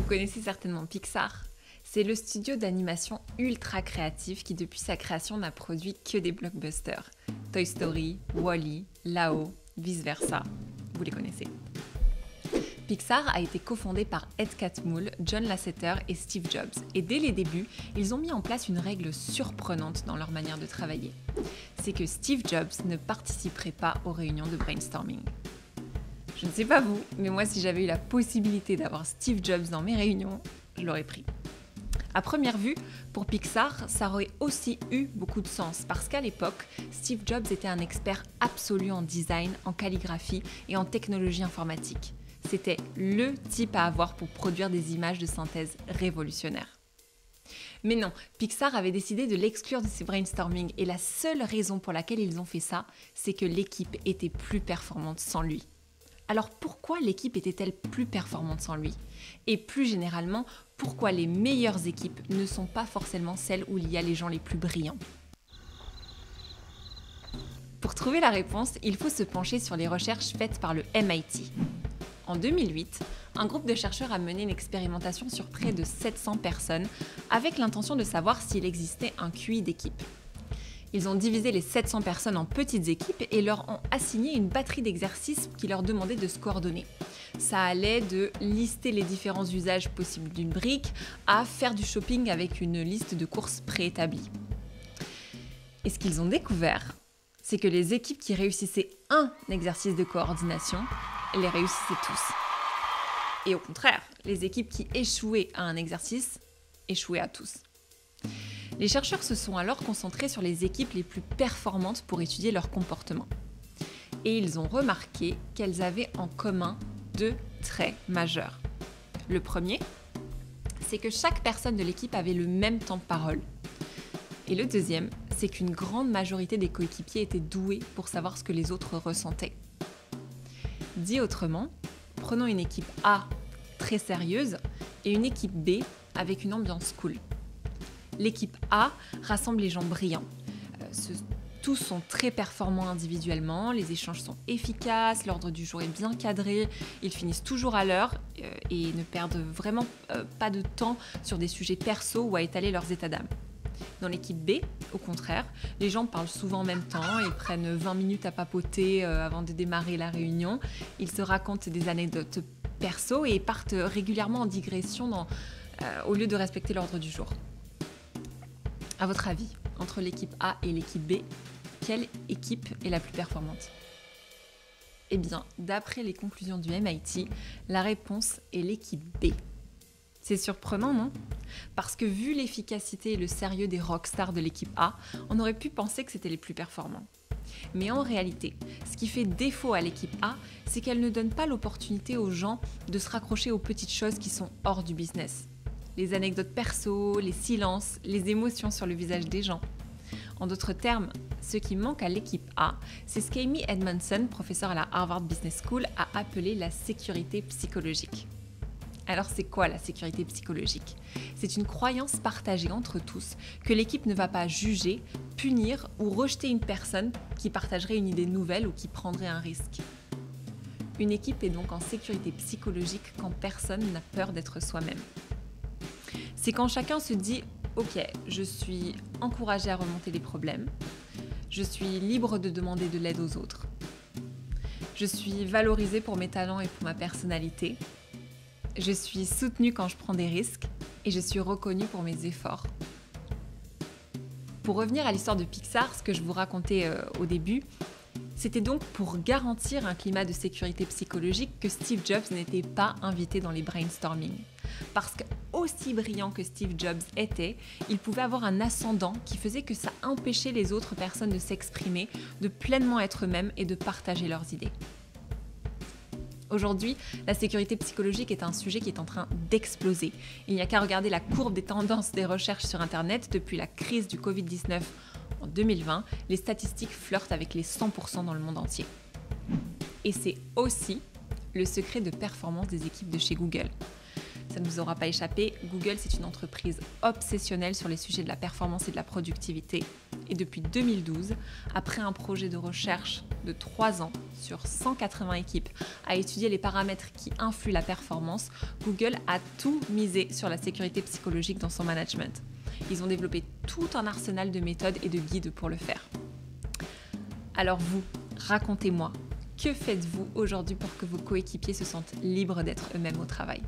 connaissez certainement Pixar. C'est le studio d'animation ultra créatif qui, depuis sa création, n'a produit que des blockbusters. Toy Story, Wall-E, Lao, vice versa. Vous les connaissez. Pixar a été cofondé par Ed Catmull, John Lasseter et Steve Jobs. Et dès les débuts, ils ont mis en place une règle surprenante dans leur manière de travailler. C'est que Steve Jobs ne participerait pas aux réunions de brainstorming. Je ne sais pas vous, mais moi si j'avais eu la possibilité d'avoir Steve Jobs dans mes réunions, je l'aurais pris. À première vue, pour Pixar, ça aurait aussi eu beaucoup de sens parce qu'à l'époque, Steve Jobs était un expert absolu en design, en calligraphie et en technologie informatique. C'était le type à avoir pour produire des images de synthèse révolutionnaires. Mais non, Pixar avait décidé de l'exclure de ses brainstorming et la seule raison pour laquelle ils ont fait ça, c'est que l'équipe était plus performante sans lui. Alors pourquoi l'équipe était-elle plus performante sans lui? Et plus généralement, pourquoi les meilleures équipes ne sont pas forcément celles où il y a les gens les plus brillants? Pour trouver la réponse, il faut se pencher sur les recherches faites par le MIT. En 2008, un groupe de chercheurs a mené une expérimentation sur près de 700 personnes avec l'intention de savoir s'il existait un QI d'équipe. Ils ont divisé les 700 personnes en petites équipes et leur ont assigné une batterie d'exercices qui leur demandaient de se coordonner. Ça allait de lister les différents usages possibles d'une brique à faire du shopping avec une liste de courses préétablie. Et ce qu'ils ont découvert, c'est que les équipes qui réussissaient un exercice de coordination les réussissaient tous. Et au contraire, les équipes qui échouaient à un exercice échouaient à tous. Les chercheurs se sont alors concentrés sur les équipes les plus performantes pour étudier leur comportement. Et ils ont remarqué qu'elles avaient en commun deux traits majeurs. Le premier, c'est que chaque personne de l'équipe avait le même temps de parole. Et le deuxième, c'est qu'une grande majorité des coéquipiers étaient doués pour savoir ce que les autres ressentaient. Dit autrement, prenons une équipe A très sérieuse et une équipe B avec une ambiance cool. L'équipe A rassemble les gens brillants. Tous sont très performants individuellement, les échanges sont efficaces, l'ordre du jour est bien cadré, ils finissent toujours à l'heure et ne perdent vraiment pas de temps sur des sujets perso ou à étaler leurs états d'âme. Dans l'équipe B, au contraire, les gens parlent souvent en même temps, ils prennent 20 minutes à papoter avant de démarrer la réunion, ils se racontent des anecdotes perso et partent régulièrement en digression au lieu de respecter l'ordre du jour. À votre avis, entre l'équipe A et l'équipe B, quelle équipe est la plus performante? Eh bien, d'après les conclusions du MIT, la réponse est l'équipe B. C'est surprenant, non? Parce que vu l'efficacité et le sérieux des rockstars de l'équipe A, on aurait pu penser que c'était les plus performants. Mais en réalité, ce qui fait défaut à l'équipe A, c'est qu'elle ne donne pas l'opportunité aux gens de se raccrocher aux petites choses qui sont hors du business. Les anecdotes perso, les silences, les émotions sur le visage des gens. En d'autres termes, ce qui manque à l'équipe A, c'est ce qu'Amy Edmondson, professeure à la Harvard Business School, a appelé la sécurité psychologique. Alors c'est quoi la sécurité psychologique? C'est une croyance partagée entre tous que l'équipe ne va pas juger, punir ou rejeter une personne qui partagerait une idée nouvelle ou qui prendrait un risque. Une équipe est donc en sécurité psychologique quand personne n'a peur d'être soi-même. C'est quand chacun se dit « Ok, je suis encouragé à remonter les problèmes, je suis libre de demander de l'aide aux autres, je suis valorisé pour mes talents et pour ma personnalité, je suis soutenu quand je prends des risques et je suis reconnu pour mes efforts. » Pour revenir à l'histoire de Pixar, ce que je vous racontais au début, c'était donc pour garantir un climat de sécurité psychologique que Steve Jobs n'était pas invité dans les brainstorming. Parce qu'aussi brillant que Steve Jobs était, il pouvait avoir un ascendant qui faisait que ça empêchait les autres personnes de s'exprimer, de pleinement être eux-mêmes et de partager leurs idées. Aujourd'hui, la sécurité psychologique est un sujet qui est en train d'exploser. Il n'y a qu'à regarder la courbe des tendances des recherches sur Internet depuis la crise du Covid-19 en 2020, les statistiques flirtent avec les 100% dans le monde entier. Et c'est aussi le secret de performance des équipes de chez Google. Ça ne vous aura pas échappé, Google c'est une entreprise obsessionnelle sur les sujets de la performance et de la productivité. Et depuis 2012, après un projet de recherche de 3 ans sur 180 équipes à étudier les paramètres qui influent la performance, Google a tout misé sur la sécurité psychologique dans son management. Ils ont développé tout un arsenal de méthodes et de guides pour le faire. Alors vous, racontez-moi, que faites-vous aujourd'hui pour que vos coéquipiers se sentent libres d'être eux-mêmes au travail ?